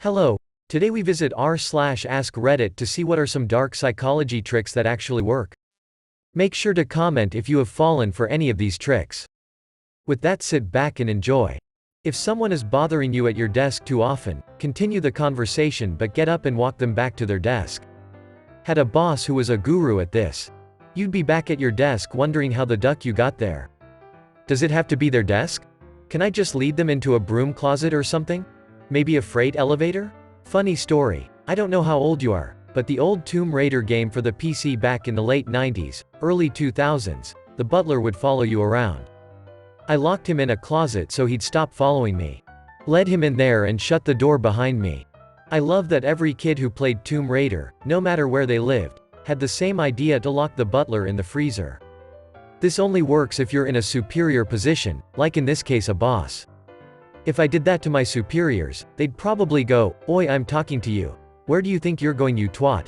Hello. Today we visit r/AskReddit to see what are some dark psychology tricks that actually work. Make sure to comment if you have fallen for any of these tricks. With that, sit back and enjoy. If someone is bothering you at your desk too often, continue the conversation but get up and walk them back to their desk. Had a boss who was a guru at this. You'd be back at your desk wondering how the duck you got there. Does it have to be their desk? Can I just lead them into a broom closet or something? Maybe a freight elevator? Funny story. I don't know how old you are, but the old Tomb Raider game for the PC back in the late 90s, early 2000s, the butler would follow you around. I locked him in a closet so he'd stop following me. Led him in there and shut the door behind me. I love that every kid who played Tomb Raider, no matter where they lived, had the same idea to lock the butler in the freezer. This only works if you're in a superior position, like in this case a boss. If I did that to my superiors, they'd probably go, "Oi, I'm talking to you. Where do you think you're going, you twat?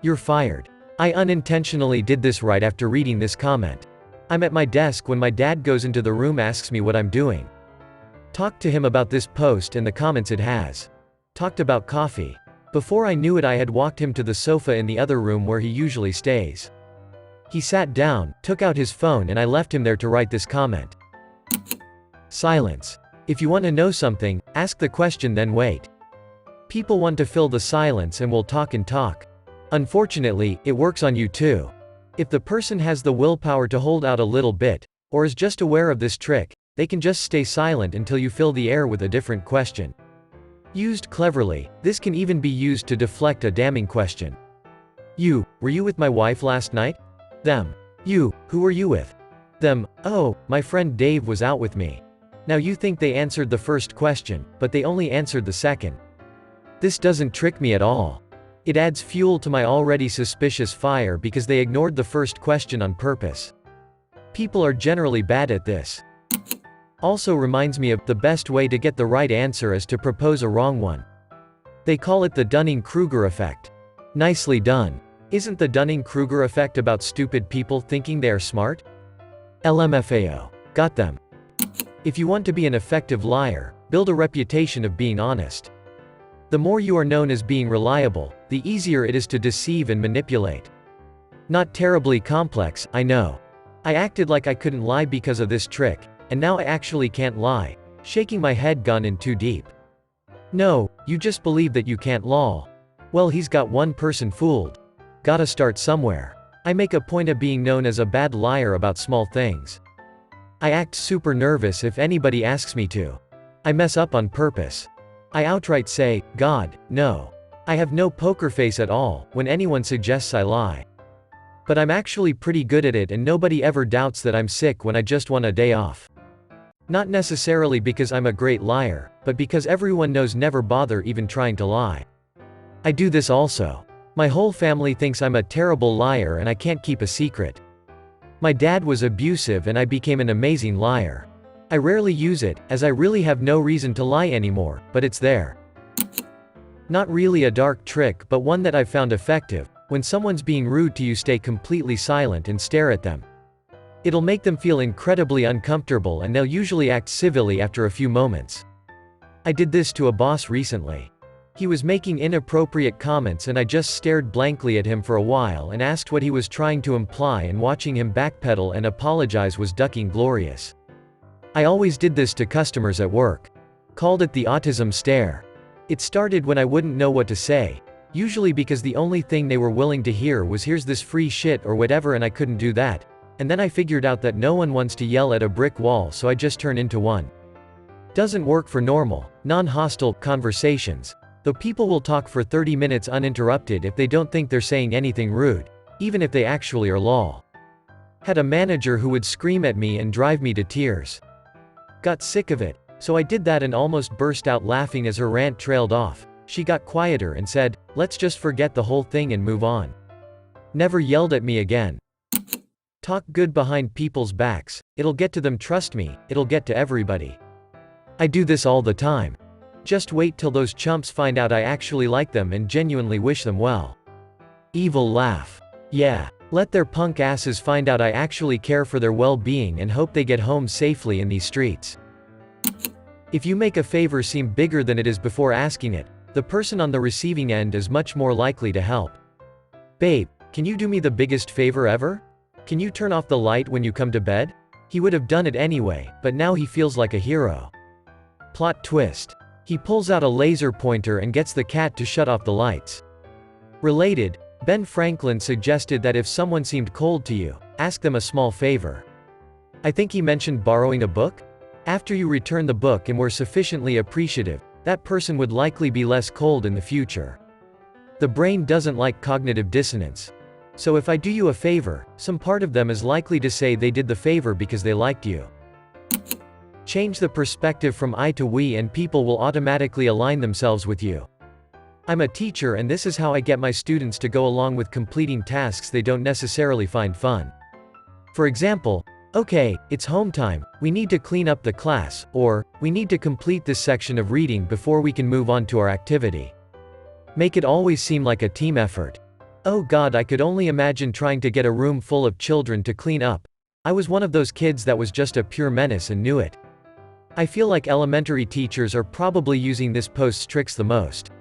You're fired." I unintentionally did this right after reading this comment. I'm at my desk when my dad goes into the room, asks me what I'm doing. Talked to him about this post and the comments it has. Talked about coffee. Before I knew it, I had walked him to the sofa in the other room where he usually stays. He sat down, took out his phone, and I left him there to write this comment. Silence. If you want to know something, ask the question then wait. People want to fill the silence and will talk and talk. Unfortunately, it works on you too. If the person has the willpower to hold out a little bit, or is just aware of this trick, they can just stay silent until you fill the air with a different question. Used cleverly, this can even be used to deflect a damning question. You, were you with my wife last night? Them. You, who were you with? Them. Oh, my friend Dave was out with me. Now you think they answered the first question, but they only answered the second. This doesn't trick me at all. It adds fuel to my already suspicious fire because they ignored the first question on purpose. People are generally bad at this. Also reminds me of, the best way to get the right answer is to propose a wrong one. They call it the Dunning-Kruger effect. Nicely done. Isn't the Dunning-Kruger effect about stupid people thinking they are smart? LMFAO. Got them. If you want to be an effective liar, build a reputation of being honest. The more you are known as being reliable, the easier it is to deceive and manipulate. Not terribly complex, I know. I acted like I couldn't lie because of this trick, and now I actually can't lie, shaking my head, gone in too deep. No, you just believe that you can't lol. Well, he's got one person fooled. Gotta start somewhere. I make a point of being known as a bad liar about small things. I act super nervous if anybody asks me to. I mess up on purpose. I outright say, God, no. I have no poker face at all when anyone suggests I lie. But I'm actually pretty good at it, and nobody ever doubts that I'm sick when I just want a day off. Not necessarily because I'm a great liar, but because everyone knows never bother even trying to lie. I do this also. My whole family thinks I'm a terrible liar and I can't keep a secret. My dad was abusive and I became an amazing liar. I rarely use it, as I really have no reason to lie anymore, but it's there. Not really a dark trick, but one that I've found effective. When someone's being rude to you, stay completely silent and stare at them. It'll make them feel incredibly uncomfortable and they'll usually act civilly after a few moments. I did this to a boss recently. He was making inappropriate comments and I just stared blankly at him for a while and asked what he was trying to imply, and watching him backpedal and apologize was ducking glorious. I always did this to customers at work. Called it the autism stare. It started when I wouldn't know what to say, usually because the only thing they were willing to hear was "here's this free shit" or whatever, and I couldn't do that. And then I figured out that no one wants to yell at a brick wall, so I just turn into one. Doesn't work for normal, non-hostile conversations. Though people will talk for 30 minutes uninterrupted if they don't think they're saying anything rude, even if they actually are lol. Had a manager who would scream at me and drive me to tears. Got sick of it, so I did that and almost burst out laughing as her rant trailed off. She got quieter and said, "Let's just forget the whole thing and move on." Never yelled at me again. Talk good behind people's backs. It'll get to them, trust me, it'll get to everybody. I do this all the time. Just wait till those chumps find out I actually like them and genuinely wish them well. Evil laugh. Yeah. Let their punk asses find out I actually care for their well-being and hope they get home safely in these streets. If you make a favor seem bigger than it is before asking it, the person on the receiving end is much more likely to help. Babe, can you do me the biggest favor ever? Can you turn off the light when you come to bed? He would have done it anyway, but now he feels like a hero. Plot twist. He pulls out a laser pointer and gets the cat to shut off the lights. Related, Ben Franklin suggested that if someone seemed cold to you, ask them a small favor. I think he mentioned borrowing a book? After you return the book and were sufficiently appreciative, that person would likely be less cold in the future. The brain doesn't like cognitive dissonance. So if I do you a favor, some part of them is likely to say they did the favor because they liked you. Change the perspective from I to we and people will automatically align themselves with you. I'm a teacher and this is how I get my students to go along with completing tasks they don't necessarily find fun. For example, okay, it's home time, we need to clean up the class, or, we need to complete this section of reading before we can move on to our activity. Make it always seem like a team effort. Oh God, I could only imagine trying to get a room full of children to clean up. I was one of those kids that was just a pure menace and knew it. I feel like elementary teachers are probably using this post's tricks the most.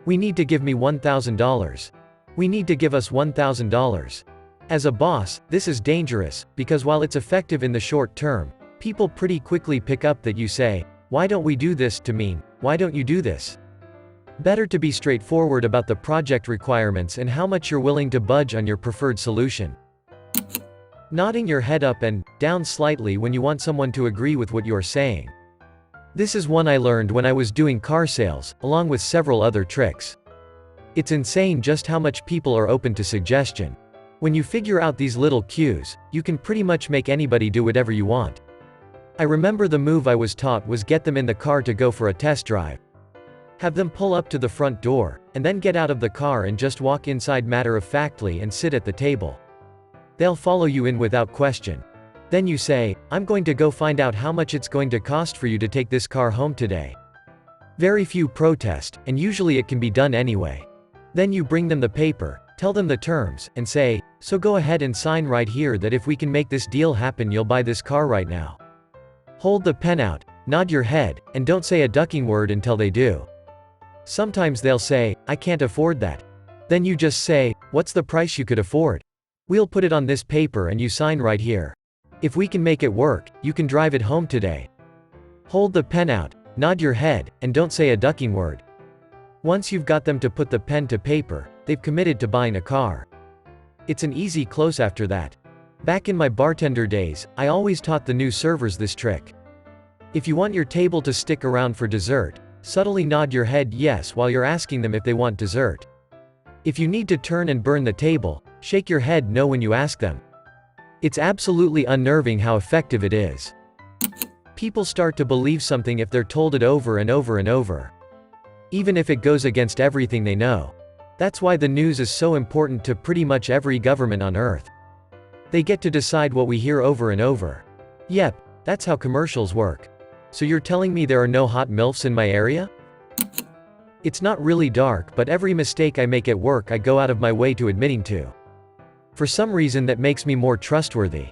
We need to give me $1,000. We need to give us $1,000. As a boss, this is dangerous, because while it's effective in the short term, people pretty quickly pick up that you say, why don't we do this, to mean, why don't you do this? Better to be straightforward about the project requirements and how much you're willing to budge on your preferred solution. Nodding your head up and down slightly when you want someone to agree with what you are saying. This is one I learned when I was doing car sales, along with several other tricks. It's insane just how much people are open to suggestion. When you figure out these little cues, you can pretty much make anybody do whatever you want. I remember the move I was taught was get them in the car to go for a test drive. Have them pull up to the front door, and then get out of the car and just walk inside matter-of-factly and sit at the table. They'll follow you in without question. Then you say, I'm going to go find out how much it's going to cost for you to take this car home today. Very few protest, and usually it can be done anyway. Then you bring them the paper, tell them the terms, and say, so go ahead and sign right here that if we can make this deal happen you'll buy this car right now. Hold the pen out, nod your head, and don't say a ducking word until they do. Sometimes they'll say, I can't afford that. Then you just say, what's the price you could afford? We'll put it on this paper and you sign right here. If we can make it work, you can drive it home today. Hold the pen out, nod your head, and don't say a ducking word. Once you've got them to put the pen to paper, they've committed to buying a car. It's an easy close after that. Back in my bartender days, I always taught the new servers this trick. If you want your table to stick around for dessert, subtly nod your head yes while you're asking them if they want dessert. If you need to turn and burn the table, shake your head no when you ask them. It's absolutely unnerving how effective it is. People start to believe something if they're told it over and over and over. Even if it goes against everything they know. That's why the news is so important to pretty much every government on Earth. They get to decide what we hear over and over. Yep, that's how commercials work. So you're telling me there are no hot MILFs in my area? It's not really dark, but every mistake I make at work I go out of my way to admitting to. For some reason that makes me more trustworthy.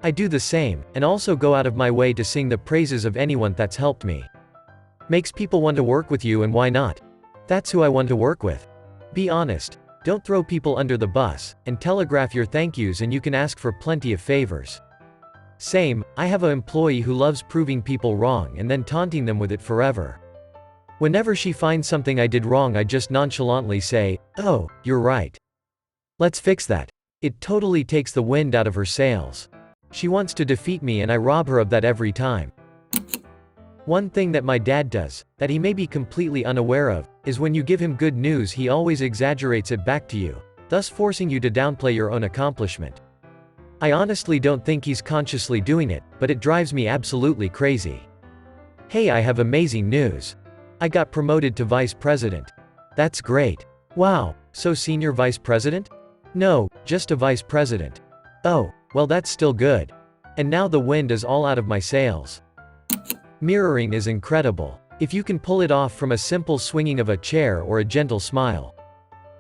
I do the same, and also go out of my way to sing the praises of anyone that's helped me. Makes people want to work with you, and why not? That's who I want to work with. Be honest. Don't throw people under the bus, and telegraph your thank yous and you can ask for plenty of favors. Same, I have an employee who loves proving people wrong and then taunting them with it forever. Whenever she finds something I did wrong I just nonchalantly say, oh, you're right. Let's fix that. It totally takes the wind out of her sails. She wants to defeat me and I rob her of that every time. One thing that my dad does, that he may be completely unaware of, is when you give him good news he always exaggerates it back to you, thus forcing you to downplay your own accomplishment. I honestly don't think he's consciously doing it, but it drives me absolutely crazy. Hey, I have amazing news. I got promoted to vice president. That's great. Wow, so senior vice president? No, just a vice president. Oh, well that's still good. And now the wind is all out of my sails. Mirroring is incredible. If you can pull it off from a simple swinging of a chair or a gentle smile,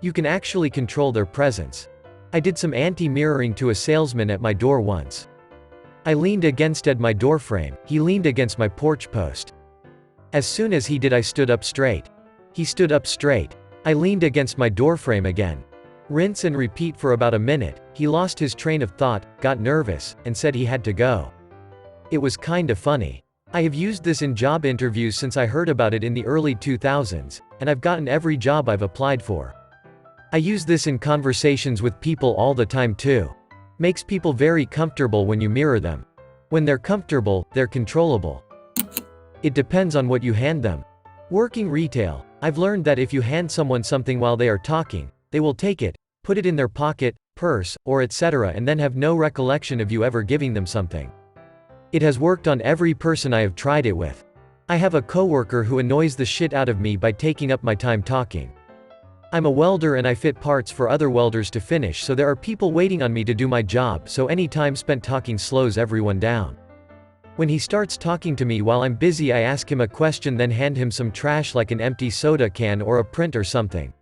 you can actually control their presence. I did some anti-mirroring to a salesman at my door once. I leaned against my doorframe, he leaned against my porch post. As soon as he did I stood up straight. He stood up straight. I leaned against my doorframe again. Rinse and repeat for about a minute. He lost his train of thought, got nervous, and said he had to go. It was kinda funny. I have used this in job interviews since I heard about it in the early 2000s, and I've gotten every job I've applied for. I use this in conversations with people all the time too. Makes people very comfortable when you mirror them. When they're comfortable, they're controllable. It depends on what you hand them. Working retail, I've learned that if you hand someone something while they are talking, they will take it, put it in their pocket, purse, or etc. and then have no recollection of you ever giving them something. It has worked on every person I have tried it with. I have a coworker who annoys the shit out of me by taking up my time talking. I'm a welder and I fit parts for other welders to finish, so there are people waiting on me to do my job, so any time spent talking slows everyone down. When he starts talking to me while I'm busy, I ask him a question, then hand him some trash like an empty soda can or a print or something.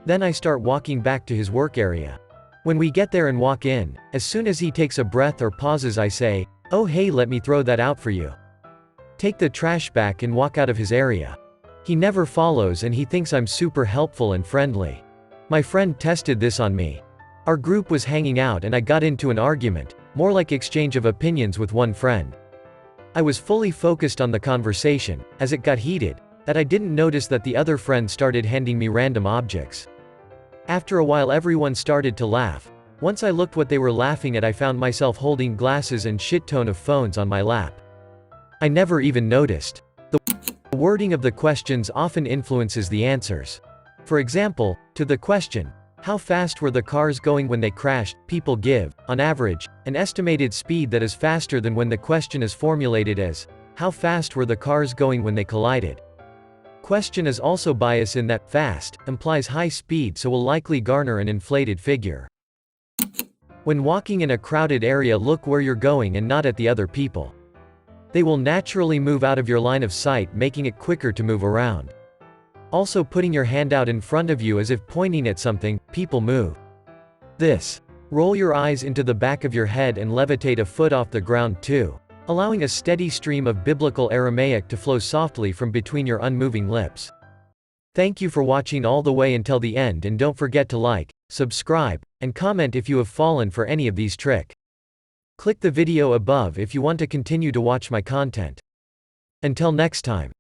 Then I start walking back to his work area. When we get there and walk in, as soon as he takes a breath or pauses, I say, "Oh hey, let me throw that out for you." Take the trash back and walk out of his area. He never follows and he thinks I'm super helpful and friendly. My friend tested this on me. Our group was hanging out and I got into an argument, more like exchange of opinions with one friend. I was fully focused on the conversation, as it got heated, that I didn't notice that the other friend started handing me random objects. After a while everyone started to laugh. Once I looked what they were laughing at, I found myself holding glasses and shit ton of phones on my lap. I never even noticed. The wording of the questions often influences the answers. For example, to the question, "How fast were the cars going when they crashed?" people give, on average, an estimated speed that is faster than when the question is formulated as, "How fast were the cars going when they collided?" Question is also biased in that fast implies high speed, so will likely garner an inflated figure. When walking in a crowded area, look where you're going and not at the other people. They will naturally move out of your line of sight, making it quicker to move around. Also, putting your hand out in front of you as if pointing at something, people move. This. Roll your eyes into the back of your head and levitate a foot off the ground too, allowing a steady stream of biblical Aramaic to flow softly from between your unmoving lips. Thank you for watching all the way until the end, and don't forget to like, subscribe, and comment if you have fallen for any of these tricks. Click the video above if you want to continue to watch my content. Until next time.